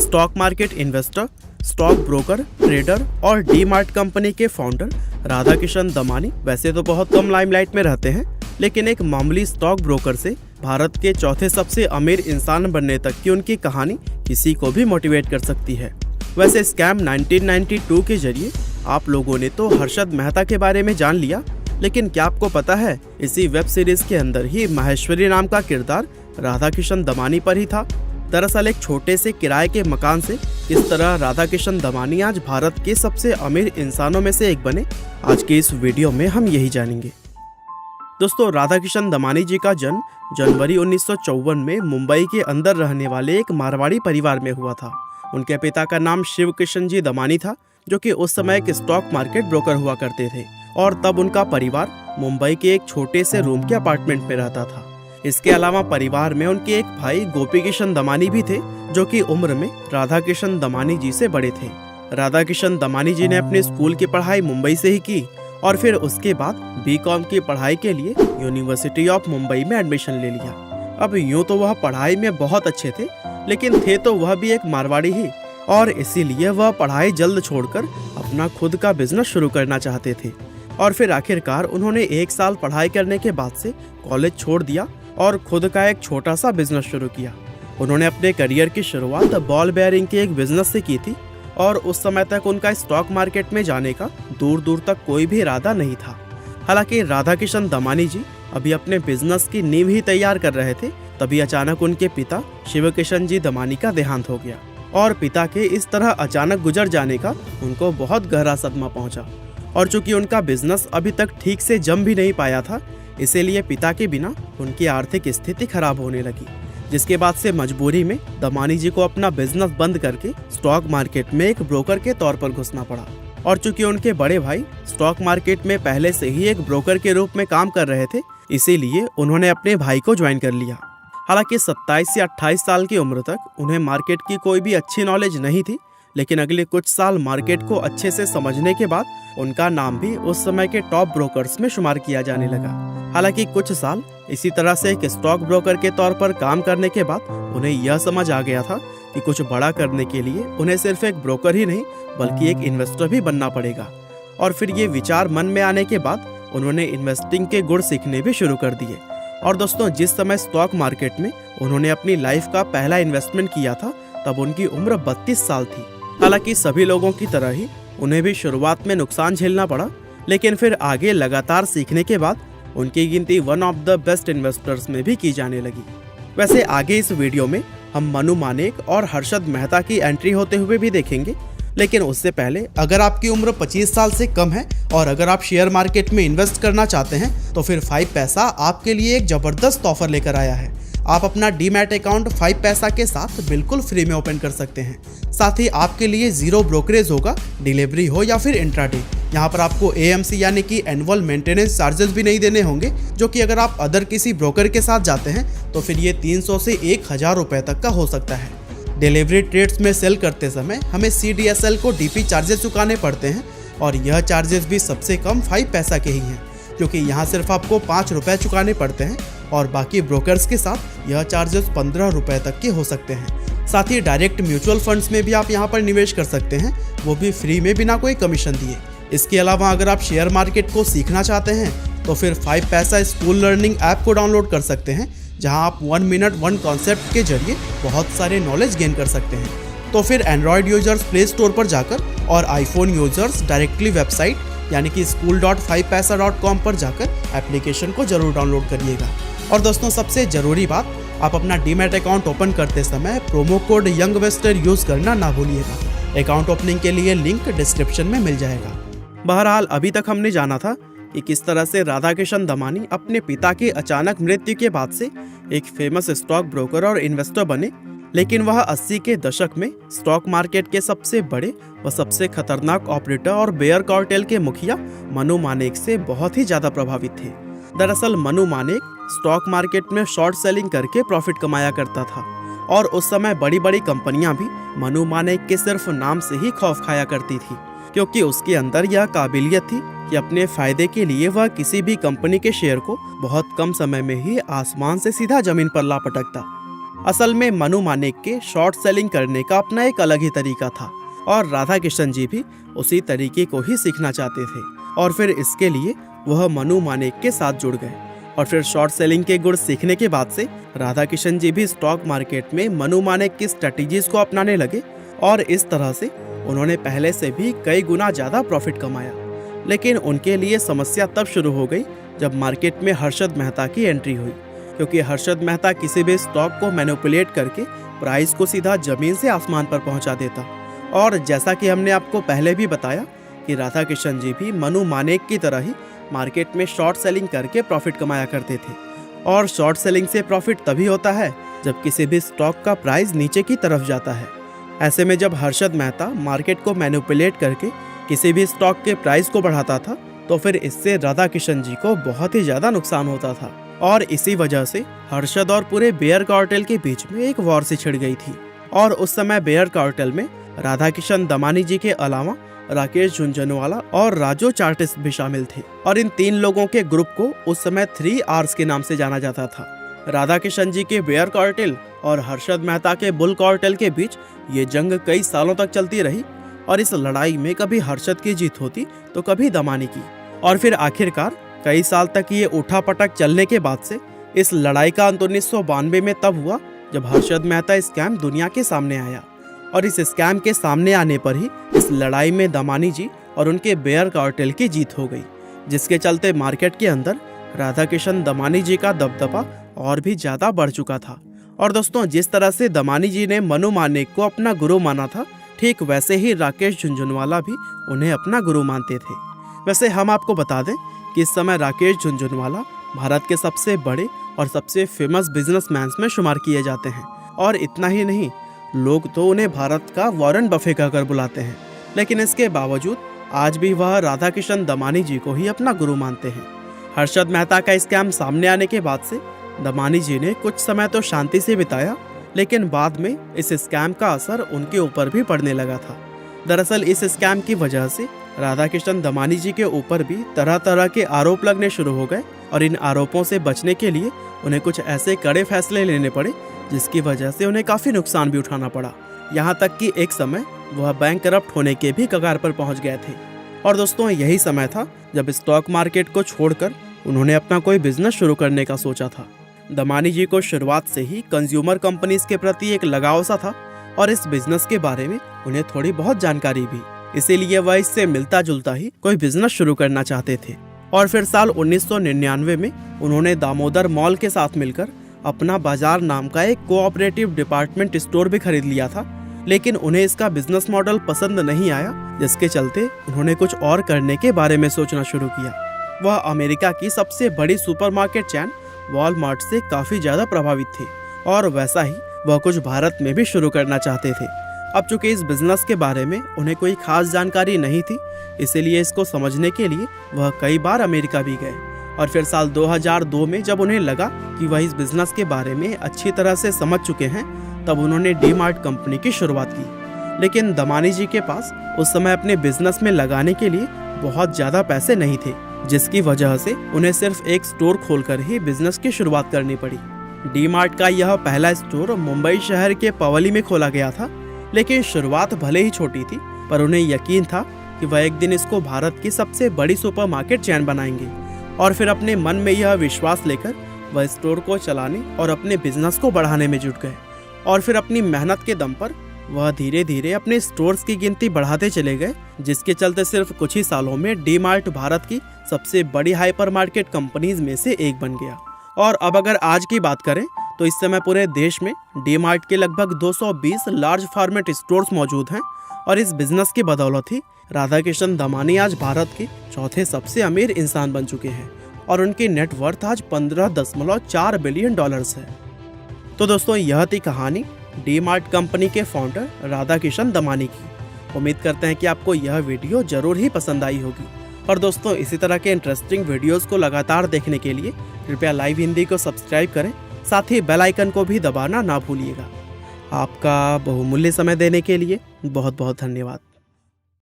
Stock market investor, stock broker, trader और DMart company के founder Radhakishan Damani वैसे तो बहुत कम लाइमलाइट में रहते हैं, लेकिन एक मामूली स्टॉक ब्रोकर से भारत के चौथे सबसे अमीर इंसान बनने तक की उनकी कहानी किसी को भी मोटिवेट कर सकती है। वैसे स्कैम 1992 के जरिए आप लोगों ने तो हर्षद मेहता के बारे में जान लिया, लेकिन क्या आपको पता है इसी वेब सीरीज के अंदर ही माहेश्वरी नाम का किरदार राधाकिशन दमानी पर ही था। दरअसल एक छोटे से किराए के मकान से किस तरह राधाकिशन दमानी आज भारत के सबसे अमीर इंसानों में से एक बने, आज के इस वीडियो में हम यही जानेंगे। दोस्तों, राधाकिशन दमानी जी का जन्म जनवरी 1954 में मुंबई के अंदर रहने वाले एक मारवाड़ी परिवार में हुआ था। उनके पिता का नाम शिव किशन जी दमानी था, जो कि उस समय एक स्टॉक मार्केट ब्रोकर हुआ करते थे और तब उनका परिवार मुंबई के एक छोटे से रूम के अपार्टमेंट में रहता था। इसके अलावा परिवार में उनके एक भाई गोपी किशन दमानी भी थे, जो कि उम्र में राधाकिशन दमानी जी से बड़े थे। राधाकिशन दमानी जी ने अपने स्कूल की पढ़ाई मुंबई से ही की और फिर उसके बाद बीकॉम की पढ़ाई के लिए यूनिवर्सिटी ऑफ मुंबई में एडमिशन ले लिया। अब यूँ तो वह पढ़ाई में बहुत अच्छे थे, लेकिन थे तो वह भी एक मारवाड़ी ही, और इसीलिए वह पढ़ाई जल्द छोड़कर अपना खुद का बिजनेस शुरू करना चाहते थे। और फिर आखिरकार उन्होंने 1 साल पढ़ाई करने के बाद से कॉलेज छोड़ दिया और खुद का एक छोटा सा बिजनेस शुरू किया। उन्होंने अपने करियर की शुरुआत बॉल बेयरिंग के एक बिजनेस से की थी और उस समय तक उनका स्टॉक मार्केट में जाने का दूर दूर तक कोई भी इरादा नहीं था। हालांकि राधाकिशन दमानी जी अभी अपने बिजनेस की नींव ही तैयार कर रहे थे, तभी अचानक उनके पिता शिव किशन जी दमानी का देहांत हो गया और पिता के इस तरह अचानक गुजर जाने का उनको बहुत गहरा सदमा पहुंचा। और चूंकि उनका बिजनेस अभी तक ठीक से जम भी नहीं पाया था, इसीलिए पिता के बिना उनकी आर्थिक स्थिति खराब होने लगी, जिसके बाद से मजबूरी में दमानी जी को अपना बिजनेस बंद करके स्टॉक मार्केट में एक ब्रोकर के तौर पर घुसना पड़ा। और चूंकि उनके बड़े भाई स्टॉक मार्केट में पहले से ही एक ब्रोकर के रूप में काम कर रहे थे, इसीलिए उन्होंने अपने भाई को ज्वाइन कर लिया। हालांकि 27 से 28 साल की उम्र तक उन्हें मार्केट की कोई भी अच्छी नॉलेज नहीं थी, लेकिन अगले कुछ साल मार्केट को अच्छे से समझने के बाद उनका नाम भी उस समय के टॉप ब्रोकर्स में शुमार किया जाने लगा। हालांकि कुछ साल इसी तरह से एक स्टॉक ब्रोकर के तौर पर काम करने के बाद उन्हें यह समझ आ गया था कि कुछ बड़ा करने के लिए उन्हें सिर्फ एक ब्रोकर ही नहीं बल्कि एक इन्वेस्टर भी बनना पड़ेगा। और फिर ये विचार मन में आने के बाद उन्होंने इन्वेस्टिंग के गुण सीखने भी शुरू कर दिए। और दोस्तों, जिस समय स्टॉक मार्केट में उन्होंने अपनी लाइफ का पहला इन्वेस्टमेंट किया था, तब उनकी उम्र 32 साल थी। हालांकि सभी लोगों की तरह ही उन्हें भी शुरुआत में नुकसान झेलना पड़ा, लेकिन फिर आगे लगातार सीखने के बाद उनकी गिनती one of the best investors में भी की जाने लगी। वैसे आगे इस वीडियो में हम मनु मानेक और हर्षद मेहता की एंट्री होते हुए भी देखेंगे, लेकिन उससे पहले अगर आपकी उम्र 25 साल से कम है और अगर आप शेयर मार्केट में इन्वेस्ट करना चाहते हैं, तो फिर 5 पैसा आपके लिए एक जबरदस्त ऑफर लेकर आया है। आप अपना डीमैट अकाउंट 5 पैसा के साथ बिल्कुल फ्री में ओपन कर सकते हैं। साथ ही आपके लिए 0 ब्रोकरेज होगा, डिलीवरी हो या फिर इंट्राडे। यहाँ पर आपको AMC यानी कि एनुअल मेंटेनेंस चार्जेस भी नहीं देने होंगे, जो कि अगर आप अदर किसी ब्रोकर के साथ जाते हैं तो फिर ये 300 से 1000 रुपये तक का हो सकता है। डिलीवरी ट्रेड्स में सेल करते समय हमें CDSL को DP चार्जेस चुकाने पड़ते हैं और यह चार्जेस भी सबसे कम 5 पैसा के ही हैं, क्योंकि यहाँ सिर्फ आपको 5 रुपये चुकाने पड़ते हैं और बाकी ब्रोकर्स के साथ यह चार्जेस 15 रुपये तक के हो सकते हैं। साथ ही डायरेक्ट म्यूचुअल फंड्स में भी आप यहाँ पर निवेश कर सकते हैं, वो भी फ्री में बिना कोई कमीशन दिए। इसके अलावा अगर आप शेयर मार्केट को सीखना चाहते हैं तो फिर 5 पैसा स्कूल लर्निंग ऐप को डाउनलोड कर सकते हैं, जहाँ आप 1 मिनट 1 कॉन्सेप्ट के जरिए बहुत सारे नॉलेज गेन कर सकते हैं। तो फिर एंड्रॉयड यूजर्स प्ले स्टोर पर जाकर और आईफोन यूजर्स डायरेक्टली वेबसाइट यानी कि school.5paisa.com पर जाकर एप्लीकेशन को जरूर डाउनलोड करिएगा। और दोस्तों, सबसे ज़रूरी बात, आप अपना डीमैट अकाउंट ओपन करते समय प्रोमो कोड यंगवेस्टर यूज़ करना ना भूलिएगा। अकाउंट ओपनिंग के लिए लिंक डिस्क्रिप्शन में मिल जाएगा। बहरहाल, अभी तक हमने जाना था कि किस तरह से राधाकिशन दमानी अपने पिता की अचानक मृत्यु के बाद से एक फेमस स्टॉक ब्रोकर और इन्वेस्टर बने, लेकिन वह 80 के दशक में स्टॉक मार्केट के सबसे बड़े व सबसे खतरनाक ऑपरेटर और बेयर कार्टेल के मुखिया मनु मानेक से बहुत ही ज़्यादा प्रभावित थे। दरअसल मनु मानेक स्टॉक मार्केट में शॉर्ट सेलिंग करके प्रॉफिट कमाया करता था और उस समय बड़ी बड़ी कंपनियां भी मनु मानेक के सिर्फ नाम से ही खौफ खाया करती थी, क्योंकि उसके अंदर यह काबिलियत थी कि अपने फायदे के लिए वह किसी भी कंपनी के शेयर को बहुत कम समय में ही आसमान से सीधा जमीन पर ला पटकता। असल में मनु मानेक के शॉर्ट सेलिंग करने का अपना एक अलग ही तरीका था और राधा किशन जी भी उसी तरीके को ही सीखना चाहते थे और फिर इसके लिए वह मनु मानेक के साथ जुड़ गए। और फिर शॉर्ट सेलिंग के गुण सीखने के बाद से राधा किशन जी भी स्टॉक मार्केट में मनु मानेक की स्ट्रेटेजीज को अपनाने लगे और इस तरह से उन्होंने पहले से भी कई गुना ज़्यादा प्रॉफिट कमाया। लेकिन उनके लिए समस्या तब शुरू हो गई जब मार्केट में हर्षद मेहता की एंट्री हुई, क्योंकि हर्षद मेहता किसी भी स्टॉक को मैनिपुलेट करके प्राइस को सीधा जमीन से आसमान पर पहुंचा देता। और जैसा कि हमने आपको पहले भी बताया कि राधा किशन जी भी मनु मानेक की तरह ही मार्केट में शॉर्ट सेलिंग करके प्रॉफिट कमाया करते थे। और शॉर्ट सेलिंग से प्रॉफिट तभी होता है जब किसी भी स्टॉक का प्राइस नीचे की तरफ जाता है। ऐसे में जब हर्षद मेहता मार्केट को मैनिपुलेट करके किसी भी स्टॉक के प्राइस को बढ़ाता था तो फिर इससे राधा किशन जी को बहुत ही ज़्यादा नुकसान होता था। और इसी वजह से हर्षद और पूरे बेयर कार्टेल के बीच में एक वॉर सी छिड़ गई थी। और उस समय बेयर कार्टेल में राधा किशन दमानी जी के अलावा राकेश झुंझुनवाला और राजू चार्टिस्ट भी शामिल थे। और इन 3 लोगों के ग्रुप को उस समय 3 Rs के नाम से जाना जाता था। राधा किशन जी के बेयर कार्टेल और हर्षद मेहता के बुल कार्टेल के बीच ये जंग कई सालों तक चलती रही और इस लड़ाई में कभी हर्षद की जीत होती तो कभी दमानी की। और फिर आखिरकार कई साल तक ये उठापटक चलने के बाद से इस लड़ाई का अंत 1992 में तब हुआ जब हर्षद मेहता स्कैम दुनिया के सामने आया। और इस स्कैम के सामने आने पर ही इस लड़ाई में दमानी जी और उनके बेयर कार्टेल की जीत हो गई, जिसके चलते मार्केट के अंदर राधा किशन दमानी जी का दबदबा और भी ज़्यादा बढ़ चुका था। और दोस्तों, जिस तरह से दमानी जी ने मनु मानेक को अपना गुरु माना था, ठीक वैसे ही राकेश झुंझुनवाला भी उन्हें अपना गुरु मानते थे। वैसे हम आपको बता दें कि इस समय राकेश झुंझुनवाला भारत के सबसे बड़े और सबसे फेमस बिजनेसमैन में शुमार किए जाते हैं। और इतना ही नहीं, लोग तो उन्हें भारत का वॉरेन बफे कहकर बुलाते हैं। लेकिन इसके बावजूद आज भी वह राधा किशन दमानी जी को ही अपना गुरु मानते हैं। हर्षद मेहता का स्कैम सामने आने के बाद से दमानी जी ने कुछ समय तो शांति से बिताया, लेकिन बाद में इस स्कैम का असर उनके ऊपर भी पड़ने लगा था। दरअसल इस स्कैम की वजह से राधा किशन दमानी जी के ऊपर भी तरह तरह के आरोप लगने शुरू हो गए और इन आरोपों से बचने के लिए उन्हें कुछ ऐसे कड़े फैसले लेने पड़े जिसकी वजह से उन्हें काफ़ी नुकसान भी उठाना पड़ा। यहाँ तक कि एक समय वह बैंक करप्ट होने के भी कगार पर पहुँच गए थे। और दोस्तों, यही समय था जब स्टॉक मार्केट को छोड़कर उन्होंने अपना कोई बिजनेस शुरू करने का सोचा था। दमानी जी को शुरुआत से ही कंज्यूमर कंपनीज के प्रति एक लगाव सा था और इस बिजनेस के बारे में उन्हें थोड़ी बहुत जानकारी भी, इसीलिए वह इससे मिलता जुलता ही कोई बिजनेस शुरू करना चाहते थे। और फिर साल 1999 में उन्होंने दामोदर मॉल के साथ मिलकर अपना बाजार नाम का एक कोऑपरेटिव डिपार्टमेंट स्टोर भी खरीद लिया था। लेकिन उन्हें इसका बिजनेस मॉडल पसंद नहीं आया, जिसके चलते उन्होंने कुछ और करने के बारे में सोचना शुरू किया। वह अमेरिका की सबसे बड़ी सुपरमार्केट चैन वॉलमार्ट से काफ़ी ज़्यादा प्रभावित थे और वैसा ही वह कुछ भारत में भी शुरू करना चाहते थे। अब चूंकि इस बिजनेस के बारे में उन्हें कोई खास जानकारी नहीं थी, इसीलिए इसको समझने के लिए वह कई बार अमेरिका भी गए। और फिर साल 2002 में जब उन्हें लगा कि वह इस बिजनेस के बारे में अच्छी तरह से समझ चुके हैं, तब उन्होंने डी-मार्ट कंपनी की शुरुआत की। लेकिन दमानी जी के पास उस समय अपने बिजनेस में लगाने के लिए बहुत ज़्यादा पैसे नहीं थे, जिसकी वजह से उन्हें सिर्फ एक स्टोर खोलकर ही बिजनेस की शुरुआत करनी पड़ी। डी-मार्ट का यह पहला स्टोर मुंबई शहर के पवली में खोला गया था। लेकिन शुरुआत भले ही छोटी थी, पर उन्हें यकीन था कि वह एक दिन इसको भारत की सबसे बड़ी सुपरमार्केट चैन बनाएंगे। और फिर अपने मन में यह विश्वास लेकर वह स्टोर को चलाने और अपने बिजनेस को बढ़ाने में जुट गए। और फिर अपनी मेहनत के दम पर वह धीरे धीरे अपने स्टोर्स की गिनती बढ़ाते चले गए, जिसके चलते सिर्फ कुछ ही सालों में डी-मार्ट भारत की सबसे बड़ी हाइपरमार्केट कंपनीज में से एक बन गया। और अब अगर आज की बात करें तो इस समय पूरे देश में डी-मार्ट के लगभग 220 लार्ज फॉर्मेट स्टोर्स मौजूद हैं। और इस बिजनेस की बदौलत ही राधा किशन दमानी आज भारत के चौथे सबसे अमीर इंसान बन चुके हैं और उनकी नेटवर्थ आज $15.4 बिलियन है। तो दोस्तों, यह थी कहानी डी-मार्ट कंपनी के फाउंडर राधा किशन दमानी की। उम्मीद करते हैं कि आपको यह वीडियो जरूर ही पसंद आई होगी। और दोस्तों, इसी तरह के इंटरेस्टिंग वीडियोस को लगातार देखने के लिए कृपया लाइव हिंदी को सब्सक्राइब करें, साथ ही बेल आइकन को भी दबाना ना भूलिएगा। आपका बहुमूल्य समय देने के लिए बहुत बहुत धन्यवाद।